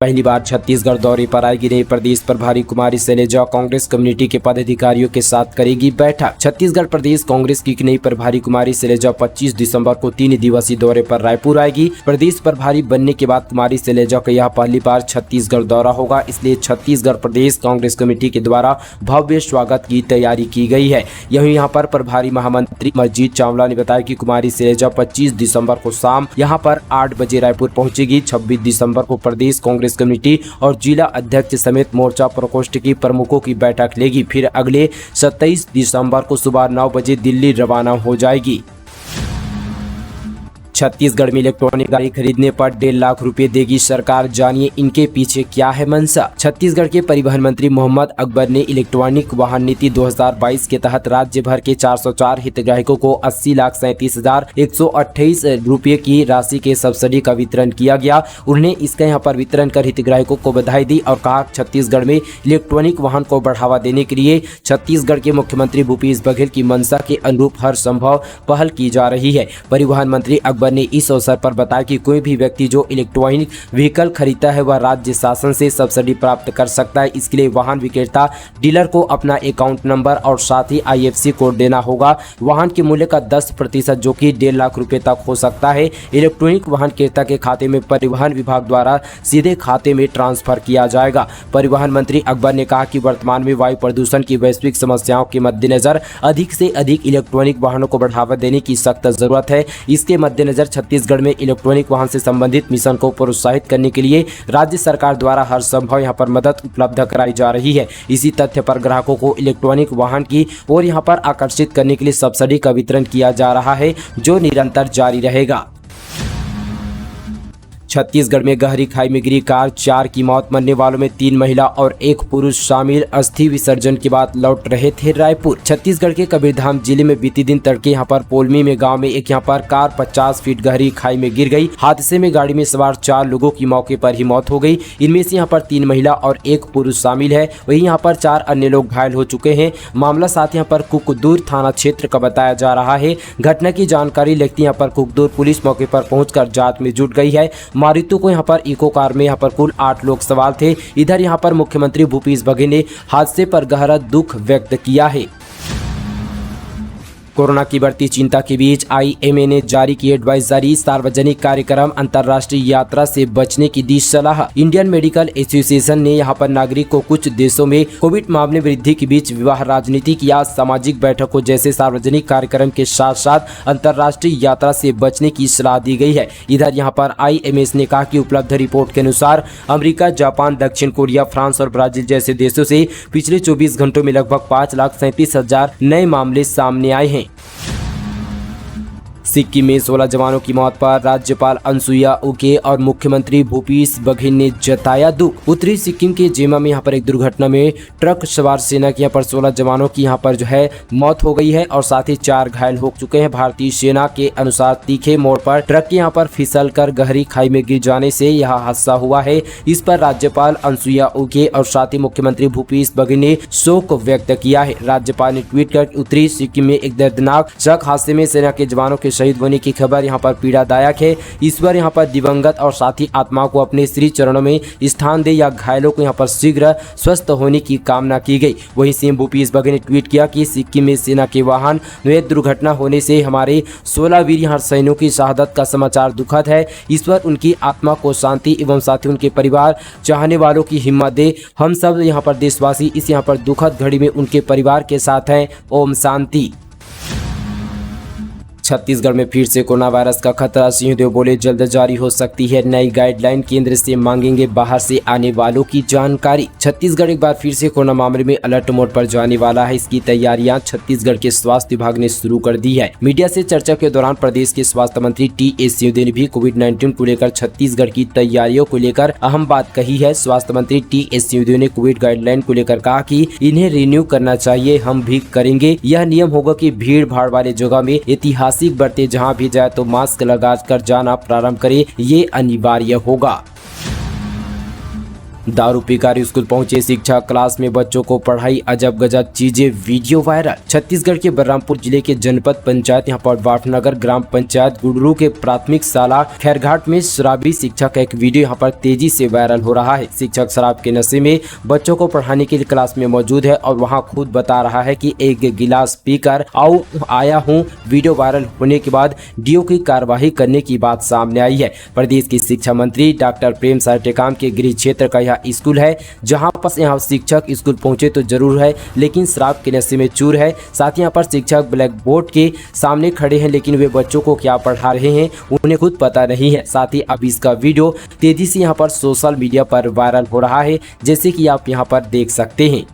पहली बार छत्तीसगढ़ दौरे पर आएगी नई प्रदेश प्रभारी कुमारी शैलजा कांग्रेस कम्युनिटी के पदाधिकारियों के साथ करेगी बैठक। छत्तीसगढ़ प्रदेश कांग्रेस की नई प्रभारी कुमारी शैलजा 25 दिसंबर को 3 दिवसीय दौरे पर रायपुर आएगी। प्रदेश प्रभारी बनने के बाद कुमारी शैलजा का यह पहली बार छत्तीसगढ़ दौरा होगा, इसलिए छत्तीसगढ़ प्रदेश कांग्रेस कमेटी के द्वारा भव्य स्वागत की तैयारी की गई है। यही यहाँ पर प्रभारी महामंत्री मजीत चावला ने बताया कि कुमारी शैलजा 25 दिसंबर को शाम यहाँ पर 8 बजे रायपुर पहुंचेगी। 26 दिसंबर को प्रदेश कांग्रेस कमेटी और जिला अध्यक्ष समेत मोर्चा प्रकोष्ठ की प्रमुखों की बैठक लेगी। फिर अगले 27 दिसंबर को सुबह 9 बजे दिल्ली रवाना हो जाएगी। छत्तीसगढ़ में इलेक्ट्रॉनिक गाड़ी खरीदने पर 1.5 लाख रुपए देगी सरकार, जानिए इनके पीछे क्या है मंशा। छत्तीसगढ़ के परिवहन मंत्री मोहम्मद अकबर ने इलेक्ट्रॉनिक वाहन नीति 2022 के तहत राज्य भर के 404 हितग्राहिकों को 80,37,128 रुपए की राशि के सब्सिडी का वितरण किया गया। उन्होंने इसका यहाँ पर वितरण कर हितग्राहिकों को बधाई दी और कहा छत्तीसगढ़ में इलेक्ट्रॉनिक वाहन को बढ़ावा देने के लिए छत्तीसगढ़ के मुख्यमंत्री भूपेश बघेल की मंशा के अनुरूप हर संभव पहल की जा रही है। परिवहन मंत्री अकबर ने इस अवसर पर बताया कि कोई भी व्यक्ति जो इलेक्ट्रॉनिक व्हीकल खरीदता है वह राज्य शासन से सब्सिडी प्राप्त कर सकता है। इसके लिए वाहन विक्रेता डीलर को अपना अकाउंट नंबर और साथ ही IFSC कोड देना होगा। वाहन के मूल्य का 10% जो कि 1.5 लाख रुपए तक हो सकता है इलेक्ट्रॉनिक वाहन क्रेता के खाते में परिवहन विभाग द्वारा सीधे खाते में ट्रांसफर किया जाएगा। परिवहन मंत्री अकबर ने कहा कि वर्तमान में वायु प्रदूषण की वैश्विक समस्याओं के मद्देनजर अधिक से अधिक इलेक्ट्रॉनिक वाहनों को बढ़ावा देने की सख्त जरूरत है। इसके मद्देनजर छत्तीसगढ़ में इलेक्ट्रॉनिक वाहन से संबंधित मिशन को प्रोत्साहित करने के लिए राज्य सरकार द्वारा हर संभव यहां पर मदद उपलब्ध कराई जा रही है। इसी तथ्य पर ग्राहकों को इलेक्ट्रॉनिक वाहन की ओर यहां पर आकर्षित करने के लिए सब्सिडी का वितरण किया जा रहा है, जो निरंतर जारी रहेगा। छत्तीसगढ़ में गहरी खाई में गिरी कार, 4 की मौत, मरने वालों में 3 महिला और 1 पुरुष शामिल। अस्थि विसर्जन के बाद लौट रहे थे रायपुर। छत्तीसगढ़ के कबीरधाम जिले में बीती दिन तड़के यहाँ पर पोलमी में गांव में एक यहाँ पर कार 50 फीट गहरी खाई में गिर गई। हादसे में गाड़ी में सवार 4 लोगों की मौके पर ही मौत हो गई। इनमें से यहाँ पर 3 महिला और 1 पुरुष शामिल है। वहीं यहाँ पर 4 अन्य लोग घायल हो चुके हैं। मामला साथ यहाँ पर कुकदूर थाना क्षेत्र का बताया जा रहा है। घटना की जानकारी लगती यहाँ पर कुकदूर पुलिस मौके पर पहुंचकर जांच में जुट गई है। मृत्यु को यहाँ पर इको कार में यहाँ पर कुल 8 लोग सवार थे। इधर यहाँ पर मुख्यमंत्री भूपेश बघेल ने हादसे पर गहरा दुख व्यक्त किया है। कोरोना की बढ़ती चिंता के बीच IMA ने जारी की एडवाइजरी, सार्वजनिक कार्यक्रम, अंतर्राष्ट्रीय यात्रा से बचने की दी सलाह। इंडियन मेडिकल एसोसिएशन ने यहाँ पर नागरिक को कुछ देशों में कोविड मामले वृद्धि के बीच विवाह, राजनीतिक या सामाजिक बैठकों जैसे सार्वजनिक कार्यक्रम के साथ साथ अंतर्राष्ट्रीय यात्रा से बचने की सलाह दी गई है। इधर यहाँ पर IMS ने कहा कि उपलब्ध रिपोर्ट के अनुसार अमेरिका, जापान, दक्षिण कोरिया, फ्रांस और ब्राजील जैसे देशों से पिछले 24 घंटों में लगभग 5,37,000 नए मामले सामने आए हैं। सिक्किम में 16 जवानों की मौत पर राज्यपाल अनुसुईया उइके और मुख्यमंत्री भूपेश बघेल ने जताया दुख। उत्तरी सिक्किम के जेमा में यहाँ पर एक दुर्घटना में ट्रक सवार सेना के यहाँ पर 16 जवानों की यहाँ पर जो है मौत हो गई है और साथ ही 4 घायल हो चुके हैं। भारतीय सेना के अनुसार तीखे मोड़ पर ट्रक के यहाँ पर फिसल कर गहरी खाई में गिर जाने से यह हादसा हुआ है। इस पर राज्यपाल अनुसुईया उइके और साथ ही मुख्यमंत्री भूपेश बघेल ने शोक व्यक्त किया है। राज्यपाल ने ट्वीट कर उत्तरी सिक्किम में एक दर्दनाक सड़क हादसे में सेना के जवानों के शहीद होने की खबर यहाँ पर पीड़ादायक है। ईश्वर यहाँ पर दिवंगत और साथ ही आत्मा को अपने श्री चरणों में स्थान दे, या घायलों को यहाँ पर शीघ्र स्वस्थ होने की कामना की गई। वहीं सीएम भूपेश बघेल ने ट्वीट किया कि सिक्किम में सेना के वाहन में दुर्घटना होने से हमारे 16 वीर यहाँ सैनिकों की शहादत का समाचार दुखद है। ईश्वर उनकी आत्मा को शांति एवं साथ ही उनके परिवार चाहने वालों की हिम्मत दे। हम सब यहाँ पर देशवासी इस यहाँ पर दुखद घड़ी में उनके परिवार के साथ हैं। ओम शांति। छत्तीसगढ़ में फिर से कोरोना वायरस का खतरा, सिंहदेव बोले जल्द जारी हो सकती है नई गाइडलाइन, केंद्र से मांगेंगे बाहर से आने वालों की जानकारी। छत्तीसगढ़ एक बार फिर से कोरोना मामले में अलर्ट मोड पर जाने वाला है। इसकी तैयारियां छत्तीसगढ़ के स्वास्थ्य विभाग ने शुरू कर दी है। मीडिया से चर्चा के दौरान प्रदेश के स्वास्थ्य मंत्री TS सिंहदेव ने भी कोविड-19 को लेकर छत्तीसगढ़ की तैयारियों को लेकर अहम बात कही है। स्वास्थ्य मंत्री TS सिंहदेव ने कोविड गाइडलाइन को लेकर कहा कि इन्हें रिन्यू करना चाहिए, हम भी करेंगे। यह नियम होगा कि भीड़ भाड़ वाले जगह में ऐतिहासिक बढ़ते जहां भी जाए तो मास्क लगाकर जाना प्रारंभ करे, ये अनिवार्य होगा। दारू पीकर स्कूल पहुंचे शिक्षक, क्लास में बच्चों को पढ़ाई अजब गजब चीजें, वीडियो वायरल। छत्तीसगढ़ के बलरामपुर जिले के जनपद पंचायत यहां पर वाटनगर ग्राम पंचायत गुडरू के प्राथमिक शाला खैरघाट में शराबी शिक्षक का एक वीडियो यहां पर तेजी से वायरल हो रहा है। शिक्षक शराब के नशे में बच्चों को पढ़ाने के लिए क्लास में मौजूद है और वहां खुद बता रहा है कि एक गिलास पीकर आया हूं। वीडियो वायरल होने के बाद डीओ की कार्यवाही करने की बात सामने आई है। प्रदेश के शिक्षा मंत्री डॉक्टर प्रेमसाय टेकाम के गृह क्षेत्र का यह स्कूल है, जहां पर यहाँ शिक्षक स्कूल पहुंचे तो जरूर है, लेकिन शराब के नशे में चूर है। साथ ही यहाँ पर शिक्षक ब्लैक बोर्ड के सामने खड़े हैं, लेकिन वे बच्चों को क्या पढ़ा रहे हैं उन्हें खुद पता नहीं है। साथ ही अब इसका वीडियो तेजी से यहाँ पर सोशल मीडिया पर वायरल हो रहा है, जैसे कि आप यहाँ पर देख सकते हैं।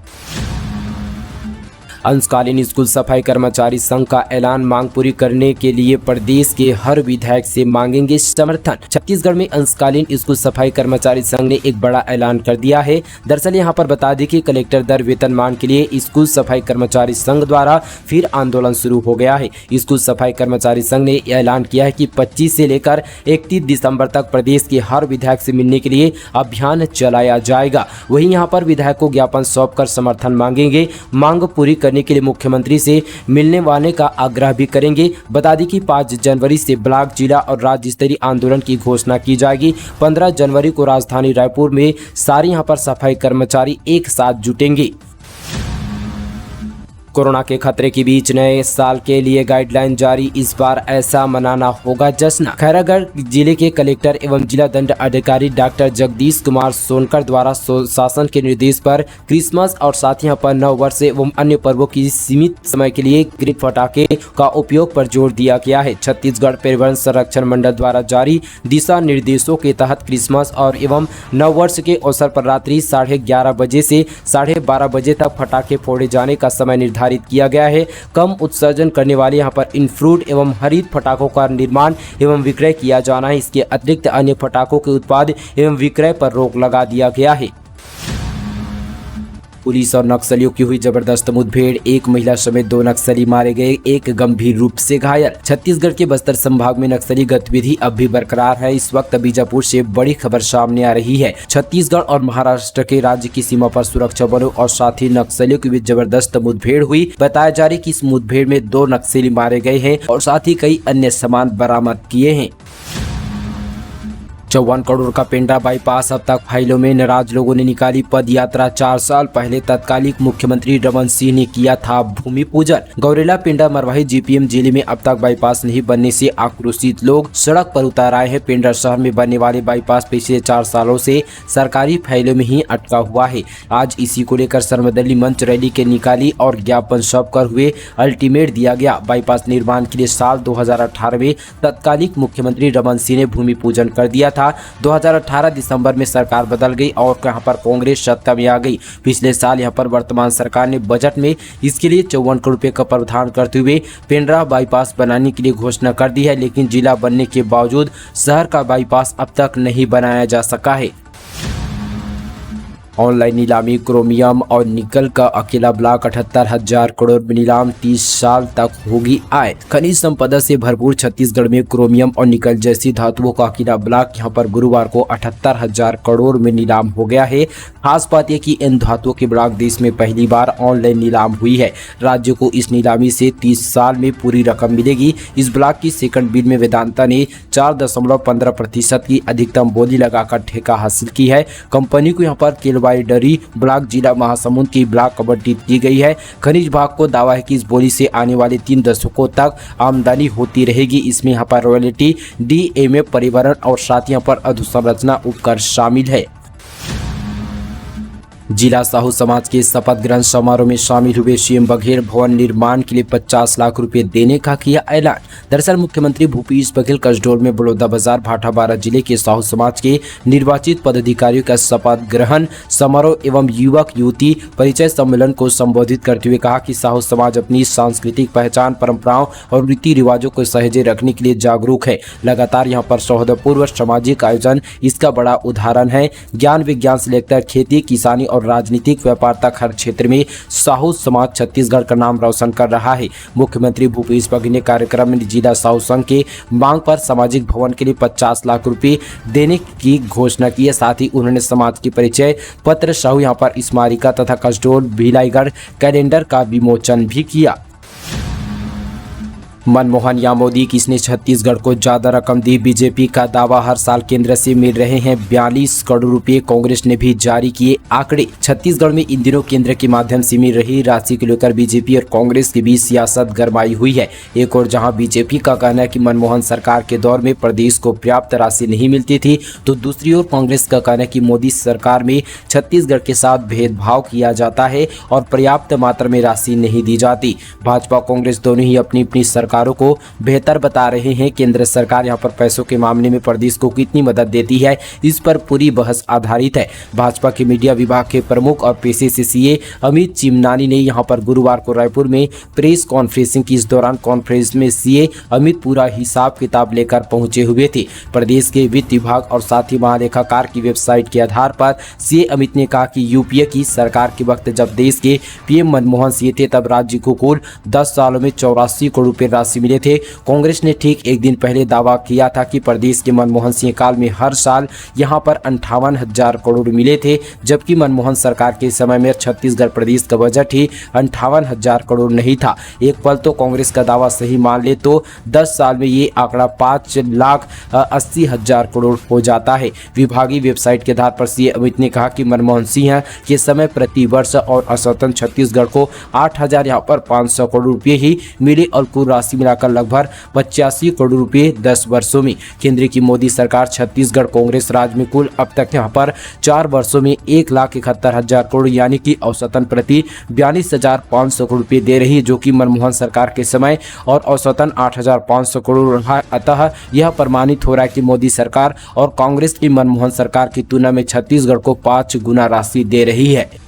अंशकालीन स्कूल सफाई कर्मचारी संघ का ऐलान, मांग पूरी करने के लिए प्रदेश के हर विधायक से मांगेंगे समर्थन। छत्तीसगढ़ में अंशकालीन स्कूल सफाई कर्मचारी संघ ने एक बड़ा ऐलान कर दिया है। दरअसल यहां पर बता दें कि कलेक्टर दर वेतनमान के लिए स्कूल सफाई कर्मचारी संघ द्वारा फिर आंदोलन शुरू हो गया है। स्कूल सफाई कर्मचारी संघ ने ऐलान किया है कि 25 से लेकर 31 दिसंबर तक प्रदेश के हर विधायक से मिलने के लिए अभियान चलाया जाएगा। वहीं यहाँ पर विधायक को ज्ञापन सौंपकर समर्थन मांगेंगे। मांग पूरी करने के लिए मुख्यमंत्री से मिलने वाले का आग्रह भी करेंगे। बता दें कि 5 जनवरी से ब्लॉक, जिला और राज्य स्तरीय आंदोलन की घोषणा की जाएगी। 15 जनवरी को राजधानी रायपुर में सारे यहां पर सफाई कर्मचारी एक साथ जुटेंगे। कोरोना के खतरे के बीच नए साल के लिए गाइडलाइन जारी, इस बार ऐसा मनाना होगा जश्न। खैरागढ़ जिले के कलेक्टर एवं जिला दंड अधिकारी डॉक्टर जगदीश कुमार सोनकर द्वारा शासन के निर्देश पर क्रिसमस और साथ ही यहाँ पर नव वर्ष एवं अन्य पर्वों की सीमित समय के लिए ग्रिड पटाखे का उपयोग पर जोर दिया गया है। छत्तीसगढ़ परिवहन संरक्षण मंडल द्वारा जारी दिशा निर्देशों के तहत क्रिसमस और एवं नव वर्ष के अवसर पर रात्रि 11:30 बजे से 12:30 बजे तक पटाखे फोड़े जाने का समय निर्धारित किया गया है। कम उत्सर्जन करने वाले यहां पर इनफ्रूट एवं हरित पटाखों का निर्माण एवं विक्रय किया जाना है। इसके अतिरिक्त अन्य पटाखों के उत्पाद एवं विक्रय पर रोक लगा दिया गया है। पुलिस और नक्सलियों की हुई जबरदस्त मुठभेड़, एक महिला समेत 2 नक्सली मारे गए, एक गंभीर रूप से घायल। छत्तीसगढ़ के बस्तर संभाग में नक्सली गतिविधि अब भी बरकरार है। इस वक्त बीजापुर से बड़ी खबर सामने आ रही है। छत्तीसगढ़ और महाराष्ट्र के राज्य की सीमा पर सुरक्षा बलों और साथ ही नक्सलियों के बीच जबरदस्त मुठभेड़ हुई। बताया जा रहा है कि इस मुठभेड़ में 2 नक्सली मारे गए हैं और साथ ही कई अन्य सामान बरामद किए हैं। 54 करोड़ का पेंड्रा बाईपास, अब तक फाइलों में नाराज लोगों ने निकाली पद यात्रा। 4 साल पहले तत्कालीन मुख्यमंत्री रमन सिंह ने किया था भूमि पूजन। गौरेला पेंड्रा मरवाही जीपीएम जिले में अब तक बाईपास नहीं बनने से आक्रोशित लोग सड़क पर उतर आए हैं। पेंड्रा शहर में बनने वाले बाईपास पिछले 4 सालों से सरकारी फाइलों में ही अटका हुआ है। आज इसी को लेकर सर्वदलीय मंच रैली के निकाली और ज्ञापन सौंपकर हुए अल्टीमेट दिया गया। बाईपास निर्माण के लिए साल 2018 में तत्कालीन मुख्यमंत्री रमन सिंह ने भूमि पूजन कर दिया था। 2018 दिसंबर में सरकार बदल गई और यहाँ पर कांग्रेस सत्ता में आ गई। पिछले साल यहाँ पर वर्तमान सरकार ने बजट में इसके लिए 54 करोड़ रुपए का प्रावधान करते हुए पेंड्रा बाईपास बनाने के लिए घोषणा कर दी है, लेकिन जिला बनने के बावजूद शहर का बाईपास अब तक नहीं बनाया जा सका है। ऑनलाइन नीलामी, क्रोमियम और निकल का अकेला ब्लॉक 78,000 करोड़ में नीलाम, 30 साल तक होगी आय। खनिज संपदा से भरपूर छत्तीसगढ़ में क्रोमियम और निकल जैसी धातुओं का अकेला ब्लॉक यहां पर गुरुवार को 78,000 करोड़ में नीलाम हो गया है। खास बात यह कि इन धातुओं के ब्लॉक देश में पहली बार ऑनलाइन नीलाम हुई है। राज्य को इस नीलामी से 30 साल में पूरी रकम मिलेगी। इस ब्लॉक की सेकंड बिड में वेदांता ने 4.15% की अधिकतम बोली लगाकर ठेका हासिल की है। कंपनी को यहाँ पर डरी ब्लॉक जिला महासमुंद की ब्लॉक आवंटित की गई है। खनिज विभाग को दावा है कि इस बोली से आने वाले 3 दशकों तक आमदनी होती रहेगी। इसमें यहाँ पर रॉयल्टी, डीएमए, परिवहन और साथ यहाँ पर अधोसंरचना उपकर शामिल है। जिला साहू समाज के शपथ ग्रहण समारोह में शामिल हुए सीएम बघेल भवन निर्माण के लिए 50 लाख रुपए देने का किया ऐलान। दरअसल मुख्यमंत्री भूपेश बघेल कसडोल में बलौदाबाजार भाटापारा जिले के साहू समाज के निर्वाचित पदाधिकारियों का शपथ ग्रहण समारोह एवं युवक युवती परिचय सम्मेलन को संबोधित करते हुए कहा कि साहू समाज अपनी सांस्कृतिक पहचान, परंपराओं और रीति रिवाजों को सहेजे रखने के लिए जागरूक है। लगातार यहाँ पर सौहार्दपूर्ण सामाजिक आयोजन इसका बड़ा उदाहरण है। ज्ञान विज्ञान से लेकर खेती, किसानी और राजनीतिक व्यापार तक हर क्षेत्र में साहू समाज छत्तीसगढ़ का नाम रोशन कर रहा है। मुख्यमंत्री भूपेश बघेल ने कार्यक्रम में जिला साहू संघ के मांग पर सामाजिक भवन के लिए 50 लाख रुपए देने की घोषणा की है। साथ ही उन्होंने समाज के परिचय पत्र साहू यहाँ पर स्मारिका तथा कसडोल भिलाईगढ़ कैलेंडर का विमोचन भी किया। मनमोहन या मोदी किसने छत्तीसगढ़ को ज्यादा रकम दी? बीजेपी का दावा, हर साल केंद्र से मिल रहे हैं 42 करोड़ रुपए। कांग्रेस ने भी जारी किए आंकड़े। छत्तीसगढ़ में इन दिनों केंद्र के माध्यम से मिल रही राशि को लेकर बीजेपी और कांग्रेस के बीच सियासत गरमाई हुई है। एक और जहां बीजेपी का कहना है कि मनमोहन सरकार के दौर में प्रदेश को पर्याप्त राशि नहीं मिलती थी, तो दूसरी ओर कांग्रेस का कहना है कि मोदी सरकार में छत्तीसगढ़ के साथ भेदभाव किया जाता है और पर्याप्त मात्रा में राशि नहीं दी जाती। भाजपा कांग्रेस दोनों ही अपनी अपनी सरकारों को बेहतर बता रहे हैं। केंद्र सरकार यहां पर पैसों के मामले में प्रदेश को कितनी मदद देती है, इस पर पूरी बहस आधारित है। भाजपा के मीडिया विभाग के प्रमुख और पेशे से सीए अमित चिमनानी ने यहां पर गुरुवार को रायपुर में प्रेस कॉन्फ्रेंसिंग की। इस दौरान कॉन्फ्रेंस में सीए अमित पूरा हिसाब किताब लेकर पहुंचे हुए थे। प्रदेश के वित्त विभाग और साथ ही महालेखाकार की वेबसाइट के आधार पर सीए अमित ने कहा कि यूपीए की सरकार के वक्त जब देश के पीएम मनमोहन सिंह थे, तब राज्य को कुल 10 सालों में 84 करोड़ रुपए राशि मिले थे। कांग्रेस ने ठीक एक दिन पहले दावा किया था कि प्रदेश के मनमोहन सिंह काल में हर साल यहां पर 58,000 करोड़ मिले थे, जबकि मनमोहन सरकार के समय में छत्तीसगढ़ प्रदेश का बजट ही 58,000 करोड़ नहीं था। एक पल तो कांग्रेस का दावा सही मान ले तो 10 साल में ये आंकड़ा 5,80,000 करोड़ हो जाता है। विभागीय वेबसाइट के आधार पर सीए अमित ने कहा कि मनमोहन सिंह के समय प्रति वर्ष और औसतन छत्तीसगढ़ को 8,000 यहाँ पर 500 करोड़ रुपए ही मिले और कुल राशि मिलाकर लगभग 85 करोड़ रुपए 10 वर्षों में। केंद्र की मोदी सरकार छत्तीसगढ़ कांग्रेस राज में कुल अब तक यहां पर 4 वर्षों में 1,71,000 करोड़ यानी कि औसतन प्रति 42,500 करोड़ रुपए दे रही है, जो कि मनमोहन सरकार के समय और औसतन 8,500 करोड़ रहा। अतः यह प्रमाणित हो रहा है कि मोदी सरकार और कांग्रेस की मनमोहन सरकार की तुलना में छत्तीसगढ़ को 5 गुना राशि दे रही है।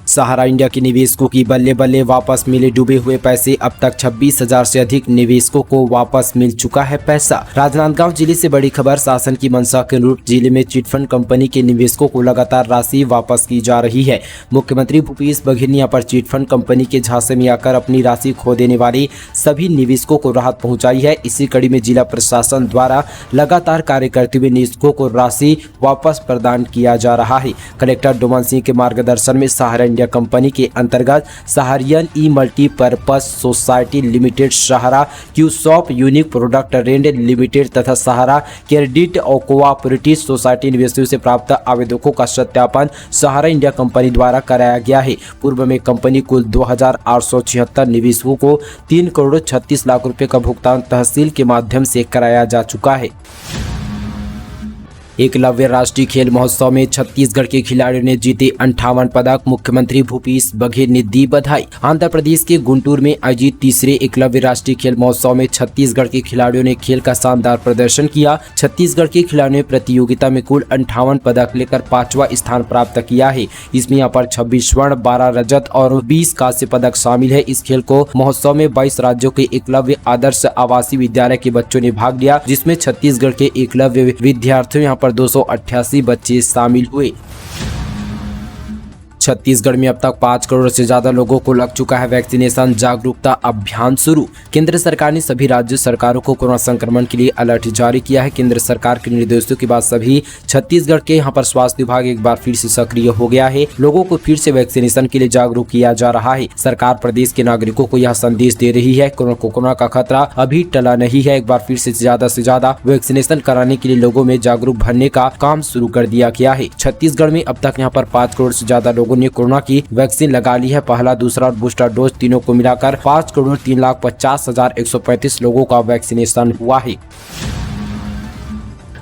सहारा इंडिया के निवेशकों की बल्ले बल्ले वापस मिले डूबे हुए पैसे। अब तक 26,000 से अधिक निवेशकों को वापस मिल चुका है पैसा। राजनांदगांव जिले से बड़ी खबर, शासन की मंशा के अनुरूप जिले में चिटफंड कंपनी के निवेशकों को लगातार राशि वापस की जा रही है। मुख्यमंत्री भूपेश बघेल ने यहाँ पर चिटफंड कंपनी के झांसे में आकर अपनी राशि खो देने वाले सभी निवेशकों को राहत पहुँचाई है। इसी कड़ी में जिला प्रशासन द्वारा लगातार कार्य करते हुए निवेशकों को राशि वापस प्रदान किया जा रहा है। कलेक्टर डोमन सिंह के मार्गदर्शन में सहारा इंडिया कंपनी के अंतर्गत सहारियन ई मल्टीपर्पज सोसाइटी लिमिटेड, सहारा क्यूसॉप यूनिक प्रोडक्ट रेंज लिमिटेड तथा सहारा क्रेडिट और कोऑपरेटिव सोसाइटी निवेशकों से प्राप्त आवेदकों का सत्यापन सहारा इंडिया कंपनी द्वारा कराया गया है। पूर्व में कंपनी कुल 2,876 निवेशकों को 3 करोड़ 36 लाख रुपए का भुगतान तहसील के माध्यम से कराया जा चुका है। एकलव्य राष्ट्रीय खेल महोत्सव में छत्तीसगढ़ के खिलाड़ियों ने जीते 58 पदक। मुख्यमंत्री भूपेश बघेल ने दी बधाई। आंध्र प्रदेश के गुंटूर में आयोजित तीसरे एकलव्य राष्ट्रीय खेल महोत्सव में छत्तीसगढ़ के खिलाड़ियों ने खेल का शानदार प्रदर्शन किया। छत्तीसगढ़ के खिलाड़ियों ने प्रतियोगिता में कुल 58 पदक लेकर 5वां स्थान प्राप्त किया है। इसमें यहाँ पर 26 स्वर्ण, 12 रजत और 20 कांस्य पदक शामिल है। इस खेल को महोत्सव में 22 राज्यों के एकलव्य आदर्श आवासीय विद्यालय के बच्चों ने भाग लिया, जिसमें छत्तीसगढ़ के एकलव्य विद्यार्थियों यहाँ पर 288 बच्चे शामिल हुए। छत्तीसगढ़ में अब तक 5 करोड़ से ज्यादा लोगों को लग चुका है वैक्सीनेशन। जागरूकता अभियान शुरू। केंद्र सरकार ने सभी राज्य सरकारों को कोरोना संक्रमण के लिए अलर्ट जारी किया है। केंद्र सरकार के निर्देशों के बाद सभी छत्तीसगढ़ के यहां पर स्वास्थ्य विभाग एक बार फिर से सक्रिय हो गया है। लोगों को फिर से वैक्सीनेशन के लिए जागरूक किया जा रहा है। सरकार प्रदेश के नागरिकों को यह संदेश दे रही है कोरोना का खतरा अभी टला नहीं है। एक बार फिर से ज्यादा वैक्सीनेशन कराने के लिए लोगों में जागरूक भरने का काम शुरू कर दिया गया है। छत्तीसगढ़ में अब तक यहाँ पर 5 करोड़ से ज्यादा लोगों ने कोरोना की वैक्सीन लगा ली है। पहला, दूसरा और बूस्टर डोज तीनों को मिलाकर 5,03,50,135 लोगों का वैक्सीनेशन हुआ है।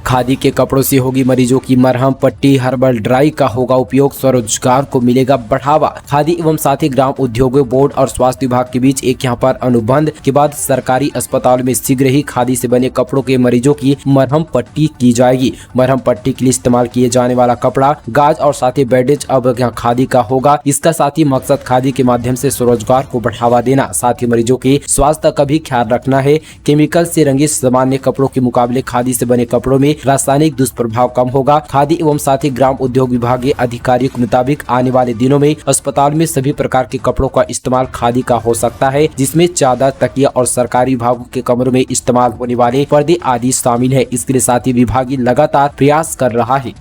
खादी के कपड़ों से होगी मरीजों की मरहम पट्टी। हर्बल ड्राई का होगा उपयोग, स्वरोजगार को मिलेगा बढ़ावा। खादी एवं साथ ही ग्राम उद्योग बोर्ड और स्वास्थ्य विभाग के बीच एक यहाँ पर अनुबंध के बाद सरकारी अस्पताल में शीघ्र ही खादी से बने कपड़ों के मरीजों की मरहम पट्टी की जाएगी। मरहम पट्टी के लिए इस्तेमाल किए जाने वाला कपड़ा, गाज और साथ ही बैंडेज अब यहाँ खादी का होगा। इसका साथ ही मकसद खादी के माध्यम से स्वरोजगार को बढ़ावा देना, साथ ही मरीजों के स्वास्थ्य का भी ख्याल रखना है। केमिकल से रंगे सामान्य कपड़ों के मुकाबले खादी से बने कपड़ों में रासायनिक दुष्प्रभाव कम होगा। खादी एवं साथ ही ग्राम उद्योग विभागीय अधिकारियों के मुताबिक आने वाले दिनों में अस्पताल में सभी प्रकार के कपड़ों का इस्तेमाल खादी का हो सकता है, जिसमें चादर, तकिया और सरकारी विभागों के कमरों में इस्तेमाल होने वाले पर्दे आदि शामिल है। इसके लिए साथ ही विभाग लगातार प्रयास कर रहा है।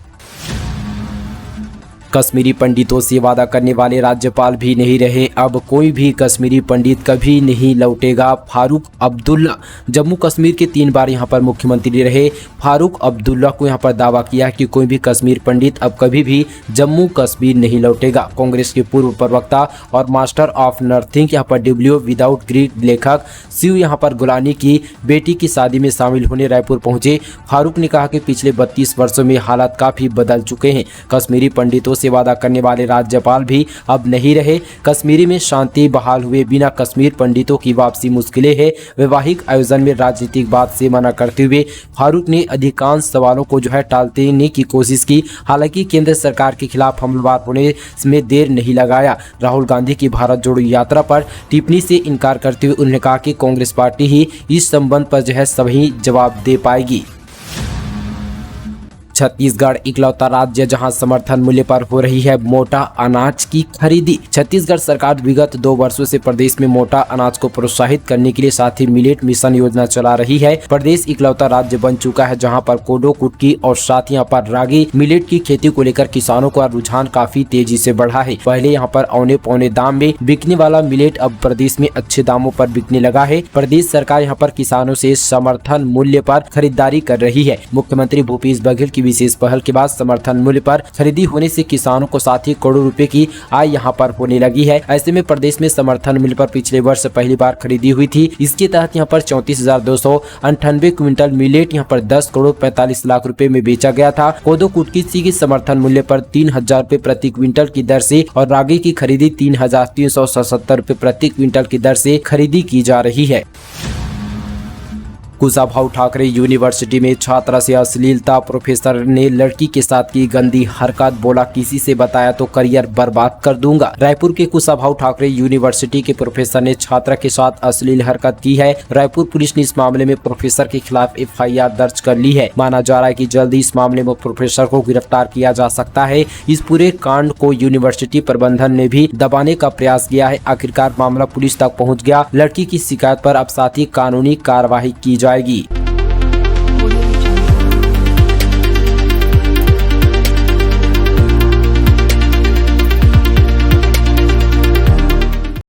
कश्मीरी पंडितों से वादा करने वाले राज्यपाल भी नहीं रहे, अब कोई भी कश्मीरी पंडित कभी नहीं लौटेगा। फारूक अब्दुल्ला जम्मू कश्मीर के 3 बार यहां पर मुख्यमंत्री रहे। फारूक अब्दुल्ला को यहां पर दावा किया कि कोई भी कश्मीर पंडित अब कभी भी जम्मू कश्मीर नहीं लौटेगा। कांग्रेस के पूर्व प्रवक्ता और मास्टर ऑफ नर्सिंग यहां पर डब्ल्यू विदाउट ग्रीड लेखक शिव यहां पर गुलानी की बेटी की शादी में शामिल होने रायपुर पहुंचे। फारूक ने कहा कि पिछले 32 वर्षों में हालात काफी बदल चुके हैं। कश्मीरी पंडितों से वादा करने वाले राज्यपाल भी अब नहीं रहे। कश्मीरी में शांति बहाल हुए बिना कश्मीर पंडितों की वापसी मुश्किलें है। वैवाहिक आयोजन में राजनीतिक बात से मना करते हुए फारूक ने अधिकांश सवालों को टालने की कोशिश की। हालांकि केंद्र सरकार के खिलाफ हमलावर होने में देर नहीं लगाया। राहुल गांधी की भारत जोड़ो यात्रा पर टिप्पणी से इनकार करते हुए उन्होंने कहा कि कांग्रेस पार्टी ही इस संबंध पर सभी जवाब दे पाएगी। छत्तीसगढ़ इकलौता राज्य जहां समर्थन मूल्य पर हो रही है मोटा अनाज की खरीदी। छत्तीसगढ़ सरकार विगत 2 वर्षों से प्रदेश में मोटा अनाज को प्रोत्साहित करने के लिए साथ ही मिलेट मिशन योजना चला रही है। प्रदेश इकलौता राज्य बन चुका है जहां पर कोडो, कुटकी और साथ यहाँ पर रागी मिलेट की खेती को लेकर किसानों का रुझान काफी तेजी से बढ़ा है। पहले यहाँ पर औने पौने दाम में बिकने वाला मिलेट अब प्रदेश में अच्छे दामों पर बिकने लगा है। प्रदेश सरकार यहाँ पर किसानों से समर्थन मूल्य पर खरीदारी कर रही है। मुख्यमंत्री भूपेश बघेल की विशेष पहल के बाद समर्थन मूल्य पर खरीदी होने से किसानों को साथ ही करोड़ों रुपए की आय यहां पर होने लगी है। ऐसे में प्रदेश में समर्थन मूल्य पर पिछले वर्ष पहली बार खरीदी हुई थी। इसके तहत यहां पर 34,298 क्विंटल मिलेट यहां पर 10 करोड़ 45 लाख रुपए में बेचा गया था। कोदो कुटकी की समर्थन मूल्य पर 3,000 रुपए प्रति क्विंटल की दर से और रागी की खरीदी 3,377 रुपए प्रति क्विंटल की दर से खरीदी की जा रही है। कुशाभाऊ ठाकरे यूनिवर्सिटी में छात्रा से अश्लीलता, प्रोफेसर ने लड़की के साथ की गंदी हरकत, बोला किसी से बताया तो करियर बर्बाद कर दूंगा। रायपुर के कुशाभाऊ ठाकरे यूनिवर्सिटी के प्रोफेसर ने छात्रा के साथ अश्लील हरकत की है। रायपुर पुलिस ने इस मामले में प्रोफेसर के खिलाफ FIR दर्ज कर ली है। माना जा रहा है कि जल्द ही इस मामले में प्रोफेसर को गिरफ्तार किया जा सकता है। इस पूरे कांड को यूनिवर्सिटी प्रबंधन ने भी दबाने का प्रयास किया है। आखिरकार मामला पुलिस तक पहुँच गया। लड़की की शिकायत पर अब साथ ही कानूनी कार्रवाई की जाएगी।